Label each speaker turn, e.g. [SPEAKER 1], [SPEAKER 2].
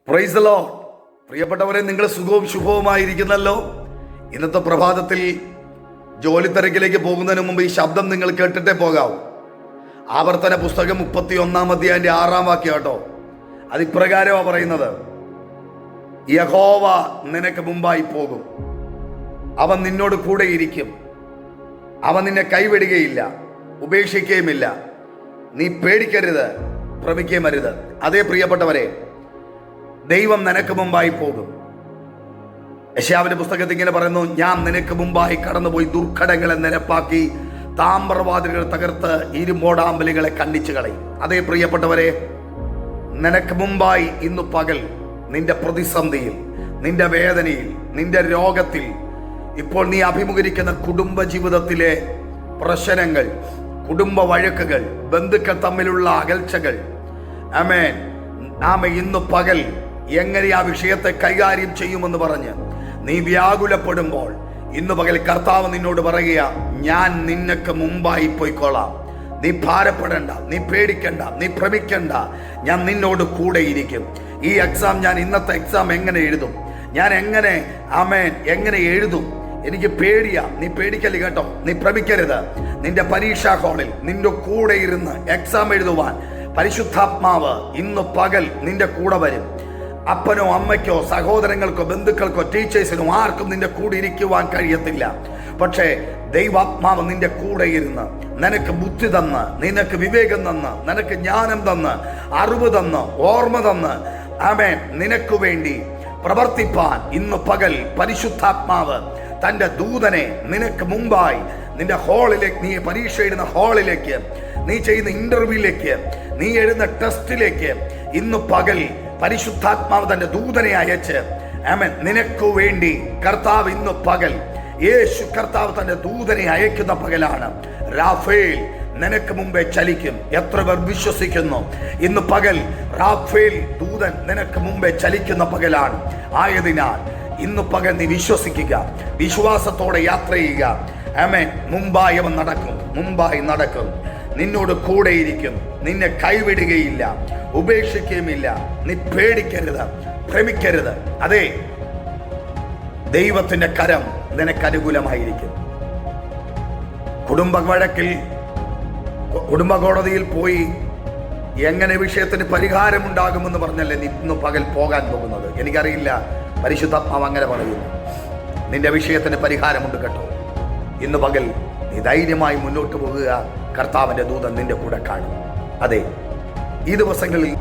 [SPEAKER 1] Praise the Lord. പ്രിയപ്പെട്ടവരെ, നിങ്ങൾ സുഖവും ശുഭവുമായിരിക്കുന്നല്ലോ. ഇന്നത്തെ പ്രഭാതത്തിൽ ജോലി തിരക്കിലേക്ക് പോകുന്നതിന് മുമ്പ് ഈ ശബ്ദം നിങ്ങൾ കേട്ടിട്ടേ പോകാവൂ. ആവർത്തന പുസ്തകം 31 അധ്യായത്തിന്റെ 6 വാക്യം കേട്ടോ. അതിപ്രകാരമാണ് പറയുന്നത്: യഹോവ നിനക്ക് മുമ്പായി പോകും, അവൻ നിന്നോട് കൂടെ ഇരിക്കും, അവൻ നിന്നെ കൈവിടുകയില്ല, ഉപേക്ഷിക്കുകയുമില്ല. നീ പേടിക്കരുത്, ഭ്രമിക്കുകയും അരുത്. അതേ പ്രിയപ്പെട്ടവരെ, ദൈവം നിനക്ക് മുമ്പായി പോകും. യെശയ്യാവിന്റെ പുസ്തകത്തിൽ ഇങ്ങനെ പറയുന്നു: ഞാൻ നിനക്ക് മുമ്പായി കടന്നുപോയി ദുർഘടങ്ങളെ നിരപ്പാക്കി താമ്രവാതിലുകൾ തകർത്ത് ഇരുമ്പോടാമ്പലുകളെ കണ്ണിച്ചു കളയും. അതേ പ്രിയപ്പെട്ടവരെ, നിനക്ക് മുമ്പായി ഇന്നു പകൽ നിന്റെ പ്രതിസന്ധിയിൽ, നിന്റെ വേദനയിൽ, നിന്റെ രോഗത്തിൽ, ഇപ്പോൾ നീ അഭിമുഖീകരിക്കുന്ന കുടുംബ ജീവിതത്തിലെ പ്രശ്നങ്ങൾ, കുടുംബ വഴക്കുകൾ, ബന്ധുക്കൾ തമ്മിലുള്ള അകൽച്ചകൾ, ആമേൻ, ഇന്ന് പകൽ എങ്ങനെ ആ വിഷയത്തെ കൈകാര്യം ചെയ്യുമെന്ന് പറഞ്ഞ് നീ വ്യാകുലപ്പെടുമ്പോൾ ഇന്ന് പകൽ കർത്താവ് നിന്നോട് പറയുക: ഞാൻ നിനക്ക് മുമ്പായി പോയിക്കോളാം. നീ ഭാരപ്പെടേണ്ട, നീ പേടിക്കണ്ട, നീ ഭ്രമിക്കണ്ട, ഞാൻ നിന്നോട് കൂടെ ഇരിക്കും. ഈ എക്സാം, ഞാൻ ഇന്നത്തെ എക്സാം എങ്ങനെ എഴുതും, ഞാൻ എങ്ങനെ എഴുതും, എനിക്ക് പേടിയാ. നീ പേടിക്കല് കേട്ടോ, നീ ഭ്രമിക്കരുത്. നിന്റെ പരീക്ഷാ ഹാളിൽ നിന്റെ കൂടെ ഇരുന്ന് എക്സാം എഴുതുവാൻ പരിശുദ്ധാത്മാവ് ഇന്ന് പകൽ നിന്റെ കൂടെ വരും. അപ്പനോ അമ്മയ്ക്കോ സഹോദരങ്ങൾക്കോ ബന്ധുക്കൾക്കോ ടീച്ചേഴ്സിനോ ആർക്കും നിന്റെ കൂടെ ഇരിക്കുവാൻ കഴിയത്തില്ല. പക്ഷേ ദൈവാത്മാവ് നിന്റെ കൂടെ ഇരുന്ന് നിനക്ക് ബുദ്ധി തന്ന്, നിനക്ക് വിവേകം തന്ന്, നിനക്ക് ജ്ഞാനം തന്ന്, അറിവ് തന്ന്, ഓർമ്മ തന്ന്, ആമേൻ, നിനക്ക് വേണ്ടി പ്രവർത്തിപ്പാൻ ഇന്ന് പകൽ പരിശുദ്ധാത്മാവ് തൻ്റെ ദൂതനെ നിനക്ക് മുമ്പായി നിന്റെ ഹാളിലേക്ക്, നീ പരീക്ഷ എഴുതുന്ന ഹാളിലേക്ക്, നീ ചെയ്യുന്ന ഇന്റർവ്യൂയിലേക്ക്, നീ എഴുതുന്ന ടെസ്റ്റിലേക്ക് ഇന്ന് പകൽ പരിശുദ്ധാത്മാവ് തന്റെ ദൂതനെ അയച്ച്, ആമേൻ, നിനക്ക് വേണ്ടി കർത്താവ് ഇന്ന് പകൽ, യേശു കർത്താവ് തന്റെ ദൂതനെ അയക്കുന്ന പകലാണ്. റാഫേൽ നിനക്ക് മുമ്പേ ചലിക്കും. എത്ര പേർ വിശ്വസിക്കുന്നു? ഇന്ന് പകൽ റാഫേൽ ദൂതൻ നിനക്ക് മുമ്പേ ചലിക്കുന്ന പകലാണ്. ആയതിനാൽ ഇന്ന് പകൽ നീ വിശ്വസിക്കുക, വിശ്വാസത്തോടെ യാത്ര ചെയ്യുക. ആമേൻ. മുമ്പായി അവൻ നടക്കും, മുമ്പായി നടക്കും, നിന്നോട് കൂടെയിരിക്കും, നിന്നെ കൈവിടുകയില്ല, ഉപേക്ഷിക്കുകയുമില്ല. നീ പേടിക്കരുത്, ഭ്രമിക്കരുത്. അതെ, ദൈവത്തിന്റെ കരം നിനക്ക് അനുകൂലമായിരിക്കും. കുടുംബ വഴക്കിൽ, കുടുംബ കോടതിയിൽ പോയി എങ്ങനെ വിഷയത്തിന് പരിഹാരമുണ്ടാകുമെന്ന് പറഞ്ഞല്ലേ നീ ഇന്ന് പകൽ പോകാൻ പോകുന്നത്. എനിക്കറിയില്ല, പരിശുദ്ധാത്മാവ് അങ്ങനെ പറയുന്നു. നിന്റെ വിഷയത്തിന് പരിഹാരമുണ്ട് കേട്ടോ. ഇന്ന് പകൽ നീ ധൈര്യമായി മുന്നോട്ട് പോകുക. കർത്താവിന്റെ ദൂതൻ നിന്റെ കൂടെ കാണും. അതെ, ഈ ദിവസങ്ങളിൽ